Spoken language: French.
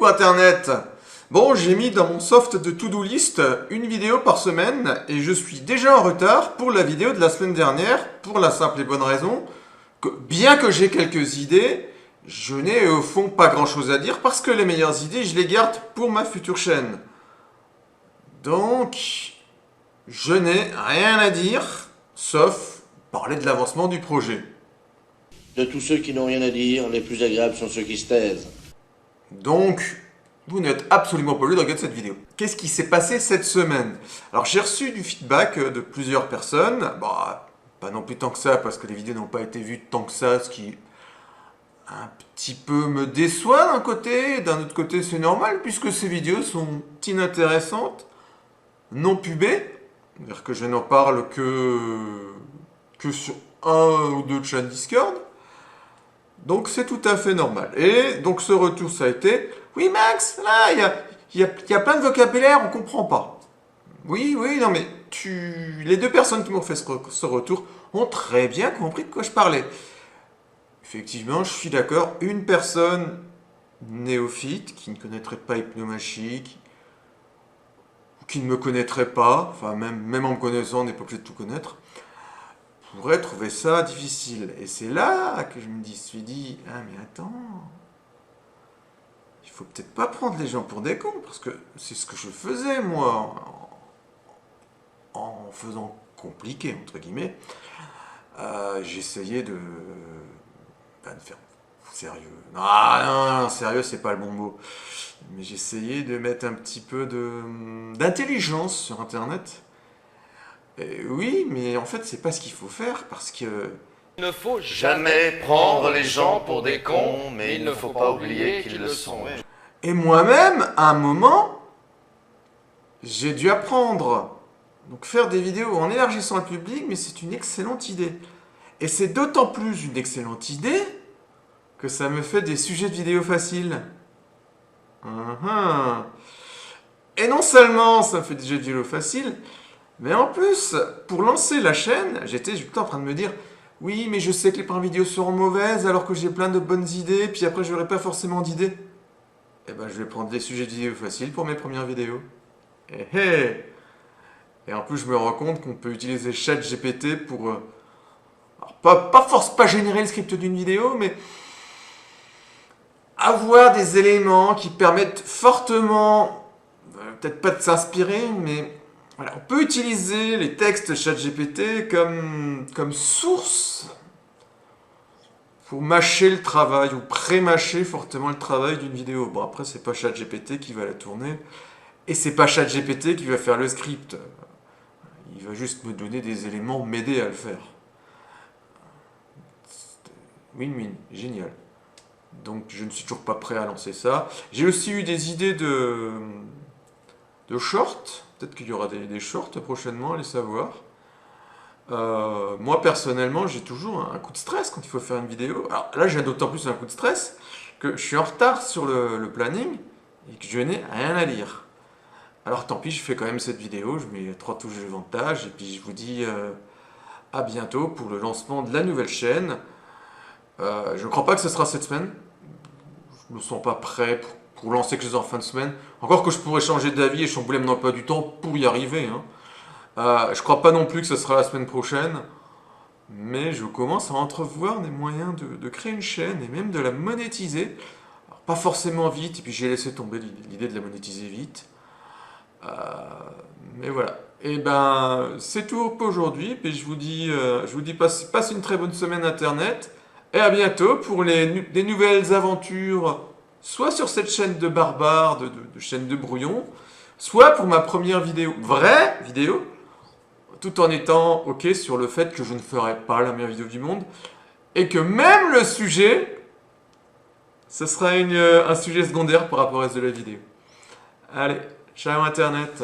Internet. Bon, j'ai mis dans mon soft de to-do list une vidéo par semaine et je suis déjà en retard pour la vidéo de la semaine dernière pour la simple et bonne raison que bien que j'ai quelques idées, je n'ai au fond pas grand chose à dire parce que les meilleures idées, je les garde pour ma future chaîne. Donc, je n'ai rien à dire sauf parler de l'avancement du projet. De tous ceux qui n'ont rien à dire, les plus agréables sont ceux qui se taisent. Donc, vous n'êtes absolument pas obligé de regarder cette vidéo. Qu'est-ce qui s'est passé cette semaine? Alors, j'ai reçu du feedback de plusieurs personnes. Bah, pas non plus tant que ça, parce que les vidéos n'ont pas été vues tant que ça, ce qui un petit peu me déçoit d'un côté. D'un autre côté, c'est normal, puisque ces vidéos sont inintéressantes, non pubées. C'est-à-dire que je n'en parle que sur un ou deux chaînes Discord. Donc c'est tout à fait normal. Et donc ce retour, ça a été « Oui Max, là, il y a plein de vocabulaire, on comprend pas. » Oui, non mais les deux personnes qui m'ont fait ce retour ont très bien compris de quoi je parlais. Effectivement, je suis d'accord, une personne néophyte qui ne connaîtrait pas Hypnomachie, qui ne me connaîtrait pas, enfin même en me connaissant, on n'est pas obligé de tout connaître, pourrait trouver ça difficile. Et c'est là que je me suis dit, ah mais attends, il faut peut-être pas prendre les gens pour des cons, parce que c'est ce que je faisais moi, en faisant compliqué, entre guillemets. J'essayais de faire sérieux. Non, sérieux, c'est pas le bon mot. Mais j'essayais de mettre un petit peu d'intelligence sur Internet. Oui, mais en fait, c'est pas ce qu'il faut faire parce que... Il ne faut jamais prendre les gens pour des cons, mais il ne faut pas oublier qu'ils le sont. Et moi-même, à un moment, j'ai dû apprendre. Donc faire des vidéos en élargissant le public, mais c'est une excellente idée. Et c'est d'autant plus une excellente idée que ça me fait des sujets de vidéos faciles. Et non seulement ça me fait des sujets de vidéos faciles, mais en plus, pour lancer la chaîne, j'étais tout le temps en train de me dire « Oui, mais je sais que les premières vidéos seront mauvaises alors que j'ai plein de bonnes idées, puis après je n'aurai pas forcément d'idées. » Eh ben, je vais prendre des sujets de vidéos faciles pour mes premières vidéos. Et en plus, je me rends compte qu'on peut utiliser ChatGPT pour... alors, pas générer le script d'une vidéo, mais avoir des éléments qui permettent fortement, peut-être pas de s'inspirer, mais... Voilà, on peut utiliser les textes ChatGPT comme source pour mâcher le travail ou pré-mâcher fortement le travail d'une vidéo. Bon, après, c'est pas ChatGPT qui va la tourner et c'est pas ChatGPT qui va faire le script. Il va juste me donner des éléments, m'aider à le faire. Win-win, génial. Donc, je ne suis toujours pas prêt à lancer ça. J'ai aussi eu des idées de shorts. Peut-être qu'il y aura des shorts prochainement, allez savoir. Moi, personnellement, j'ai toujours un coup de stress quand il faut faire une vidéo. Alors là, j'ai d'autant plus un coup de stress que je suis en retard sur le planning et que je n'ai rien à lire. Alors tant pis, je fais quand même cette vidéo, je mets 3 touches de montage et puis je vous dis à bientôt pour le lancement de la nouvelle chaîne. Je ne crois pas que ce sera cette semaine. Je ne me sens pas prêt pour lancer quelque chose en fin de semaine. Encore que je pourrais changer d'avis et chambouler mon emploi du temps pour y arriver. Je ne crois pas non plus que ce sera la semaine prochaine. Mais je commence à entrevoir des moyens de créer une chaîne et même de la monétiser. Alors, pas forcément vite, et puis j'ai laissé tomber l'idée de la monétiser vite. Mais voilà. Et ben, c'est tout pour aujourd'hui. Puis je vous dis passe une très bonne semaine Internet. Et à bientôt pour des nouvelles aventures, soit sur cette chaîne de barbare, de chaîne de brouillon, soit pour ma première vidéo, vraie vidéo, tout en étant ok sur le fait que je ne ferai pas la meilleure vidéo du monde, et que même le sujet, ce sera un sujet secondaire par rapport au reste de la vidéo. Allez, ciao Internet.